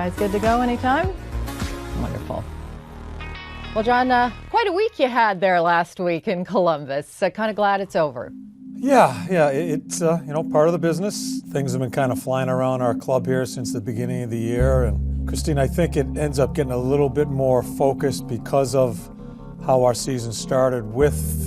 guys good to go anytime? Wonderful. Well, John, quite a week you had there last week in Columbus. Kind of glad it's over. Yeah, it's part of the business. Things have been kind of flying around our club here since the beginning of the year. And Christine, I think it ends up getting a little bit more focused because of how our season started with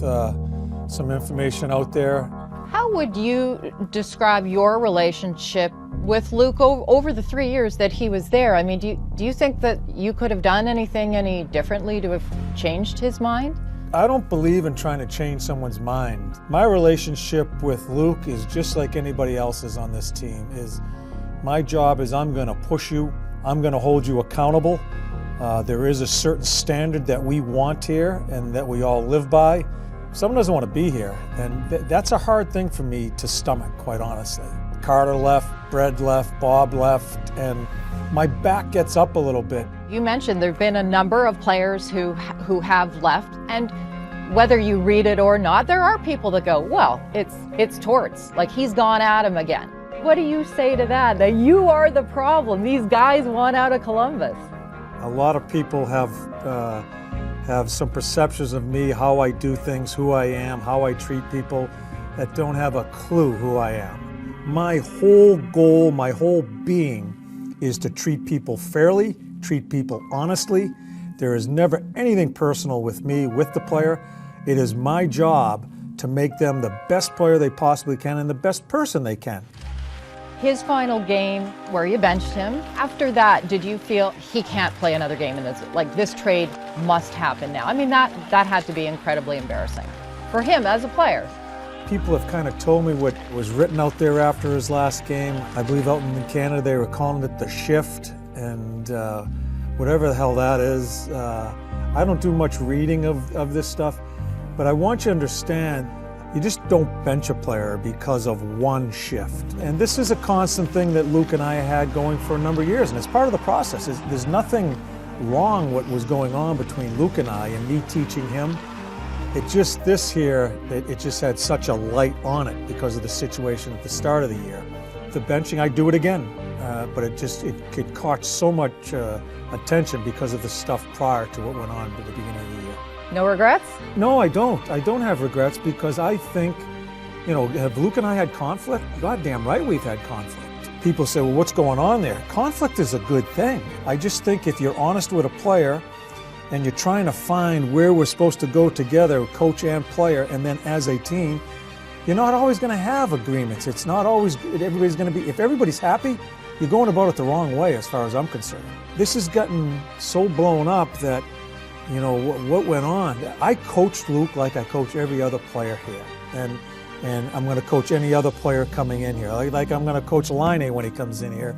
some information out there. How would you describe your relationship with Luc over the 3 years that he was there? I mean, do you think that you could have done anything any differently to have changed his mind? I don't believe in trying to change someone's mind. My relationship with Luc is just like anybody else's on this team. My job is I'm going to push you. I'm going to hold you accountable. There is a certain standard that we want here and that we all live by. Someone doesn't want to be here, and that's a hard thing for me to stomach, quite honestly. Carter left, Brad left, Bob left, and my back gets up a little bit. You mentioned there have been a number of players who have left, and whether you read it or not, there are people that go, well, it's Torts, like he's gone at him again. What do you say to that? That you are the problem. These guys want out of Columbus. A lot of people have some perceptions of me, how I do things, who I am, how I treat people, that don't have a clue who I am. My whole goal, my whole being is to treat people fairly, treat people honestly. There is never anything personal with me, with the player. It is my job to make them the best player they possibly can and the best person they can. His final game where you benched him, after that, did you feel he can't play another game in this? Like, this trade must happen now. I mean, that had to be incredibly embarrassing for him as a player. People have kind of told me what was written out there after his last game. I believe out in Canada they were calling it the shift, and whatever the hell that is. I don't do much reading of this stuff, but I want you to understand, you just don't bench a player because of one shift. And this is a constant thing that Luc and I had going for a number of years, and it's part of the process. There's nothing wrong what was going on between Luc and I and me teaching him. It just, this here, it just had such a light on it because of the situation at the start of the year. The benching, I'd do it again, but it caught so much attention because of the stuff prior to what went on at the beginning of the year. No regrets? No, I don't. I don't have regrets because I think, have Luc and I had conflict? Goddamn right we've had conflict. People say, well, what's going on there? Conflict is a good thing. I just think if you're honest with a player and you're trying to find where we're supposed to go together, coach and player, and then as a team, you're not always going to have agreements. It's not always, everybody's going to be, if everybody's happy, you're going about it the wrong way as far as I'm concerned. This has gotten so blown up that, what went on. I coached Luc like I coach every other player here. And I'm going to coach any other player coming in here. Like I'm going to coach Laine when he comes in here.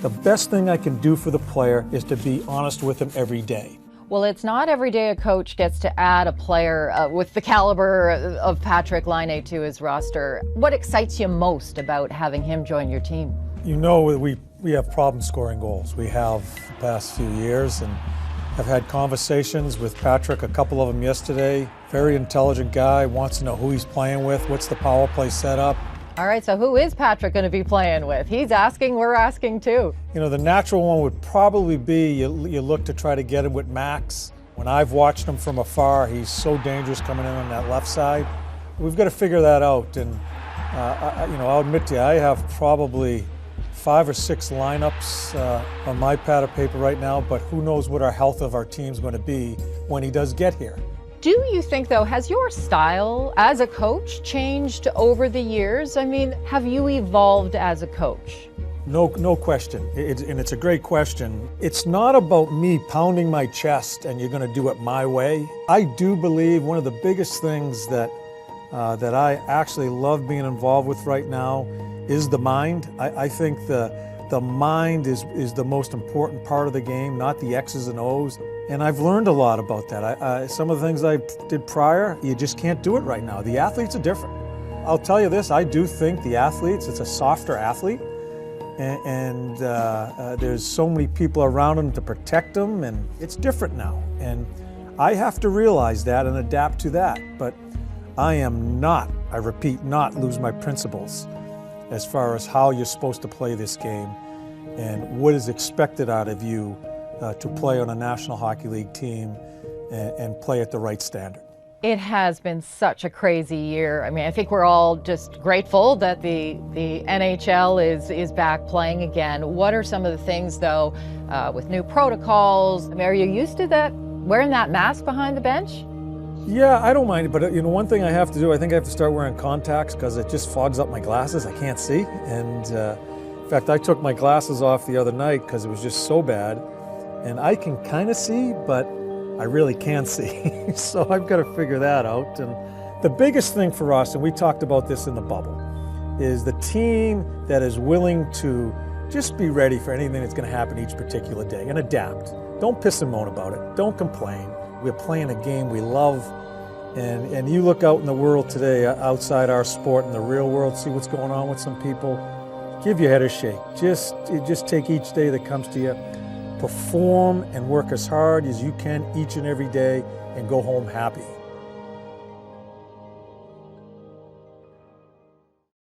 The best thing I can do for the player is to be honest with him every day. Well, it's not every day a coach gets to add a player with the caliber of Patrik Laine to his roster. What excites you most about having him join your team? We have problems scoring goals. We have the past few years, and I've had conversations with Patrik, a couple of them yesterday. Very intelligent guy, wants to know who he's playing with, what's the power play setup. All right, so who is Patrik going to be playing with? He's asking, we're asking too. The natural one would probably be you look to try to get him with Max. When I've watched him from afar, he's so dangerous coming in on that left side. We've got to figure that out, and I'll admit to you, I have probably 5 or 6 lineups on my pad of paper right now, but who knows what our health of our team's going to be when he does get here. Do you think, though, has your style as a coach changed over the years? I mean, have you evolved as a coach? No question, and it's a great question. It's not about me pounding my chest and you're going to do it my way. I do believe one of the biggest things that I actually love being involved with right now is the mind. I think the mind is the most important part of the game, not the X's and O's. And I've learned a lot about that. Some of the things I did prior, you just can't do it right now. The athletes are different. I'll tell you this, I do think the athletes, it's a softer athlete. And there's so many people around them to protect them, and it's different now. And I have to realize that and adapt to that. But I am not, I repeat, not lose my principles as far as how you're supposed to play this game. and what is expected out of you to play on a National Hockey League team and play at the right standard. It has been such a crazy year. I mean, I think we're all just grateful that the NHL is back playing again. What are some of the things, though, with new protocols? I mean, are you used to that, wearing that mask behind the bench? Yeah, I don't mind it, but one thing I have to do, I think I have to start wearing contacts because it just fogs up my glasses. I can't see. And in fact, I took my glasses off the other night because it was just so bad. And I can kind of see, but I really can't see. So I've got to figure that out. And the biggest thing for us, and we talked about this in the bubble, is the team that is willing to just be ready for anything that's going to happen each particular day and adapt. Don't piss and moan about it. Don't complain. We're playing a game we love. And you look out in the world today, outside our sport, in the real world, see what's going on with some people. Give your head a shake. Just take each day that comes to you. Perform and work as hard as you can each and every day and go home happy.